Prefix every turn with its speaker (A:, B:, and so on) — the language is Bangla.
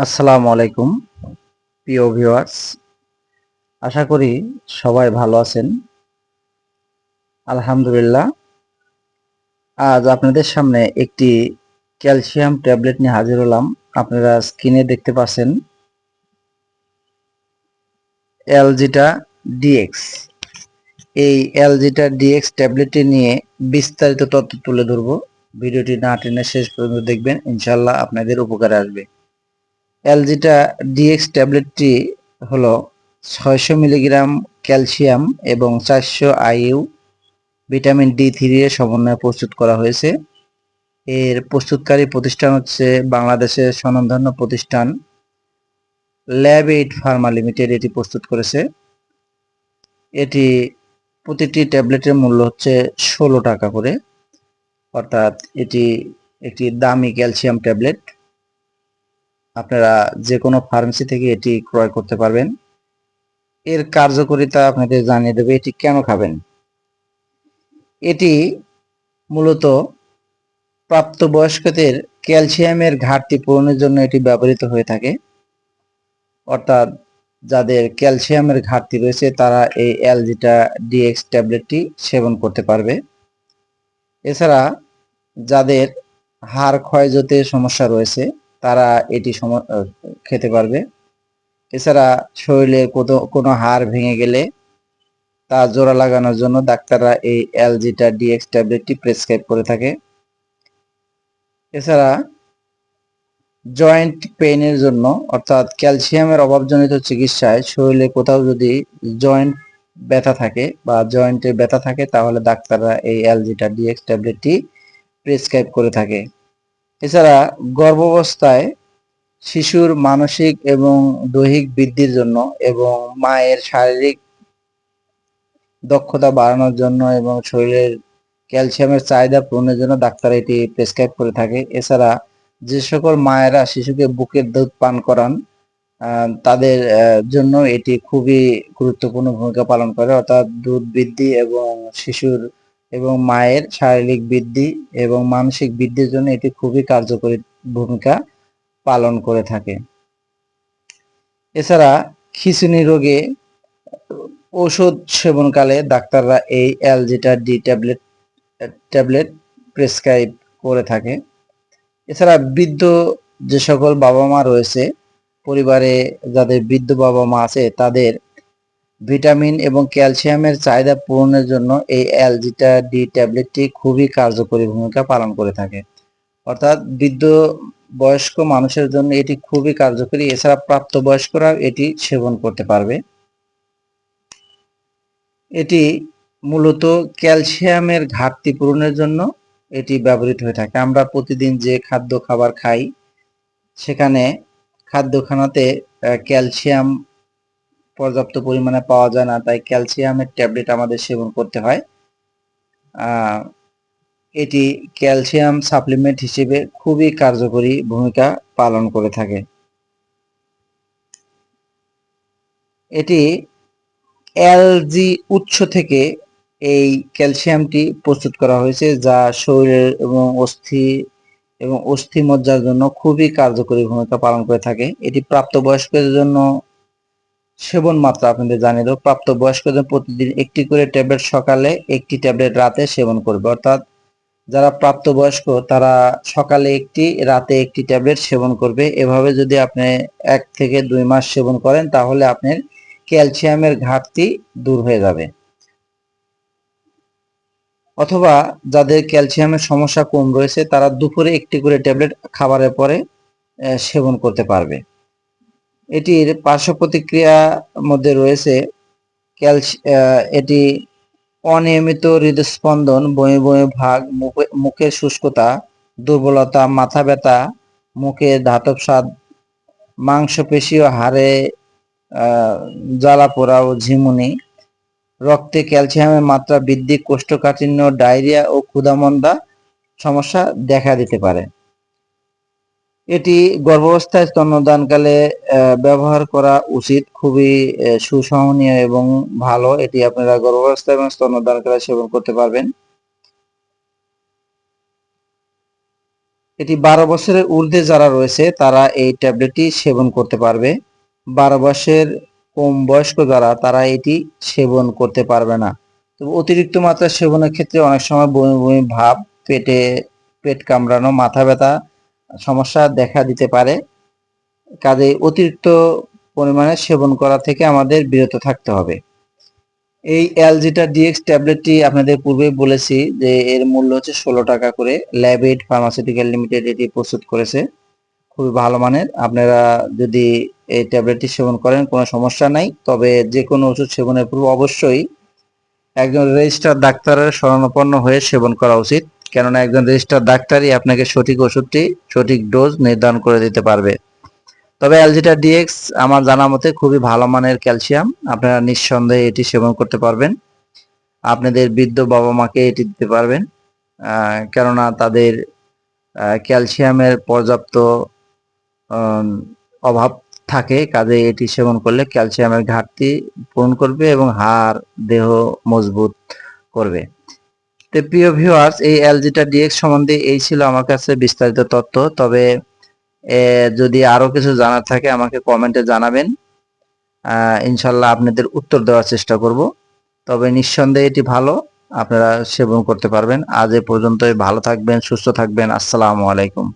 A: আসসালামু আলাইকুম প্রিয় ভিউয়ার্স, আশা করি সবাই ভালো আছেন। আলহামদুলিল্লাহ, আজ আপনাদের সামনে একটি ক্যালসিয়াম ট্যাবলেট নিয়ে হাজির হলাম। আপনারা স্ক্রিনে দেখতে পাচ্ছেন অ্যালজিটা ডিএক্স। এই অ্যালজিটা ডিএক্স ট্যাবলেটটি নিয়ে বিস্তারিত তথ্য তুলে ধরব। ভিডিওটি না টেনে শেষ পর্যন্ত দেখবেন, ইনশাআল্লাহ আপনাদের উপকারে আসবে। অ্যালজিটা ডিএক্স ট্যাবলেটটি হলো 600 মিলিগ্রাম ক্যালসিয়াম এবং 400 আইইউ ভিটামিন ডি3 এর সমন্বয়ে প্রস্তুত করা হয়েছে। এর প্রস্তুতকারী প্রতিষ্ঠান হচ্ছে বাংলাদেশের স্বনামধন্য প্রতিষ্ঠান ল্যাব এইড ফার্মা লিমিটেড এটি প্রস্তুত করেছে। এটি প্রতিটি ট্যাবলেটের মূল্য হচ্ছে 16 টাকা করে, অর্থাৎ এটি একটি দামি ক্যালসিয়াম ট্যাবলেট। আপনারা যে কোনো ফার্মেসি থেকে এটি ক্রয় করতে পারবেন। এর কার্যকারিতা আপনাদের জানিয়ে দেবে এটি কেন খাবেন। এটি মূলত প্রাপ্তবয়স্কদের ক্যালসিয়ামের ঘাটতি পূরণের জন্য এটি ব্যবহৃত হয়ে থাকে, অর্থাৎ যাদের ক্যালসিয়ামের ঘাটতি রয়েছে তারা এই অ্যালজিটা ডিএক্স ট্যাবলেটটি সেবন করতে পারবে। এছাড়া যাদের হাড় ক্ষয়যাতে সমস্যা রয়েছে তারা এটি খেতে পারবে। এছাড়া শরীরে কোনো হাড় ভেঙে গেলে তা জোড়া লাগানোর জন্য ডাক্তাররা এই অ্যালজিটা ডিএক্স ট্যাবলেটটি প্রেসক্রাইব করে থাকে। এছাড়া জয়েন্ট পেইনের জন্য, অর্থাৎ ক্যালসিয়ামের অভাবজনিত চিকিৎসায় শরীরে কোথাও যদি জয়েন্ট ব্যথা থাকে বা জয়েন্টে ব্যথা থাকে তাহলে ডাক্তাররা এই অ্যালজিটা ডিএক্স ট্যাবলেটটি প্রেসক্রাইব করে থাকে। এছাড়া গর্ভাবস্থায় শিশুর মানসিক এবং দৈহিক বৃদ্ধির জন্য এবং মায়ের শারীরিক দক্ষতা বাড়ানোর জন্য এবং শরীরের ক্যালসিয়ামের চাহিদা পূরণের জন্য ডাক্তার এটি প্রেসক্রাইব করে থাকে। এছাড়া যে সকল মায়েরা শিশুকে বুকের দুধ পান করান তাদের জন্য এটি খুবই গুরুত্বপূর্ণ ভূমিকা পালন করে, অর্থাৎ দুধ বৃদ্ধি এবং শিশুর এবং মায়ের শারীরিক বৃদ্ধি এবং মানসিক বৃদ্ধির জন্য এটি খুবই কার্যকরী ভূমিকা পালন করে থাকে। এছাড়া খিঁচুনি রোগে ঔষধ সেবনকালে ডাক্তাররা এই অ্যালজিটা ডি ট্যাবলেট প্রেসক্রাইব করে থাকে। এছাড়া বৃদ্ধ যে সকল বাবা মা রয়েছে, পরিবারে যাদের বৃদ্ধ বাবা মা আছে তাদের ভিটামিন এবং ক্যালসিয়ামের চাহিদা পূরণের জন্য এই অ্যালজিটা ডি ট্যাবলেটটি খুবই কার্যকরী ভূমিকা পালন করে থাকে, অর্থাৎ বৃদ্ধ বয়স্ক মানুষের জন্য এটি খুবই কার্যকরী। এছাড়া প্রাপ্তবয়স্করা এটি সেবন করতে পারবে। এটি মূলত ক্যালসিয়ামের ঘাটতি পূরণের জন্য এটি ব্যবহৃত হয়ে থাকে। আমরা প্রতিদিন যে খাবার খাই সেখানে খাদ্যখানাতে ক্যালসিয়াম পর্যাপ্ত পরিমাণে পাওয়া যায় না, তাই ক্যালসিয়ামের ট্যাবলেট আমাদের সেবন করতে হয়। এটি ক্যালসিয়াম সাপ্লিমেন্ট হিসেবে খুবই কার্যকরী ভূমিকা পালন করে থাকে। এটি অ্যালজি উৎস থেকে এই ক্যালসিয়ামটি প্রস্তুত করা হয়েছে, যা শরীরের এবং অস্থি মজ্জার জন্য খুবই কার্যকরী ভূমিকা পালন করে থাকে। এটি প্রাপ্তবয়স্কদের জন্য সেবন মাত্রা আপনাদের জানিয়ে দেব। প্রাপ্তবয়স্কদের প্রতিদিন একটি করে ট্যাবলেট সকালে, একটি ট্যাবলেট রাতে সেবন করবে, অর্থাৎ যারা প্রাপ্তবয়স্ক তারা সকালে একটি, রাতে একটি ট্যাবলেট সেবন করবে। এভাবে যদি আপনি 1 থেকে 2 মাস সেবন করেন তাহলে আপনার ক্যালসিয়ামের ঘাটতি দূর হয়ে যাবে। অথবা যাদের ক্যালসিয়ামের সমস্যা কম রয়েছে তারা দুপুরে একটি করে ট্যাবলেট খাবারের পরে সেবন করতে পারবে। এটির পার্শ্ব প্রতিক্রিয়ার মধ্যে রয়েছে এটি অনিয়মিত হৃদস্পন্দন, বমি বমি ভাব, মুখের শুষ্কতা, দুর্বলতা, মাথা ব্যথা, মুখে ধাতব স্বাদ, মাংসপেশি ও হাড়ে জ্বালা পোড়া ও ঝিমুনি, রক্তে ক্যালসিয়ামের মাত্রা বৃদ্ধি, কোষ্ঠকাঠিন্য, ডায়রিয়া ও ক্ষুধামন্দা সমস্যা দেখা দিতে পারে। এটি গর্ভাবস্থায় স্তন্যদানকালে ব্যবহার করা উচিত, খুবই সুসহনীয় এবং ভালো। এটি আপনারা গর্ভাবস্থায় এবং স্তন্যদানকালে সেবন করতে পারবেন। এটি 12 বছরের ঊর্ধ্বে যারা রয়েছে তারা এই ট্যাবলেটটি সেবন করতে পারবে। 12 বয়সের কম বয়স্ক যারা তারা এটি সেবন করতে পারবে না। তবে অতিরিক্ত মাত্রা সেবনের ক্ষেত্রে অনেক সময় বমি বমি ভাব, পেট কামড়ানো, মাথা ব্যথা সমস্যা দেখা দিতে পারে। কাজেই অতিরিক্ত পরিমাণে সেবন করা থেকে আমাদের বিরত থাকতে হবে। এই অ্যালজিটা ডিএক্স ট্যাবলেটটি আপনাদের পূর্বেই বলেছি যে এর মূল্য হচ্ছে 16 টাকা করে। ল্যাবএইড ফার্মাসিউটিক্যাল লিমিটেড এটি প্রস্তুত করেছে, খুবই ভালো মানের। আপনারা যদি এই ট্যাবলেটটি সেবন করেন কোনো সমস্যা নাই, তবে যে কোনো ওষুধ সেবনের পূর্বে অবশ্যই একজন রেজিস্টার ডাক্তারের শরণাপন্ন হয়ে সেবন করা উচিত, কেননা একজন রেজিস্টার ডাক্তারই আপনাকে সঠিক ওষুধটি সঠিক ডোজ নির্ধারণ করে দিতে পারবে। তবে অ্যালজিটা ডিএক্স আমার জানা মতে খুবই ভালো মানের ক্যালসিয়াম, আপনারা নিঃসন্দেহে এটি সেবন করতে পারবেন। আপনাদের বৃদ্ধ বাবা মাকে এটি দিতে পারবেন, কেননা তাদের ক্যালসিয়ামের পর্যাপ্ত অভাব থাকে। কাজে এটি সেবন করলে ক্যালসিয়ামের ঘাটতি পূরণ করবে এবং হাড় দেহ মজবুত করবে। তো প্রিয় ভিউয়ার্স, এই অ্যালজিটা ডিএক্স সম্বন্ধে এই ছিল আমার কাছে বিস্তারিত তথ্য। তবে যদি আরো কিছু জানার থাকে আমাকে কমেন্টে জানাবেন, ইনশাল্লাহ আপনাদের উত্তর দেওয়ার চেষ্টা করব। তবে নিঃসন্দেহে এটি ভালো, আপনারা সেবন করতে পারবেন। আজ এ পর্যন্তই, ভালো থাকবেন, সুস্থ থাকবেন। আসসালামু আলাইকুম।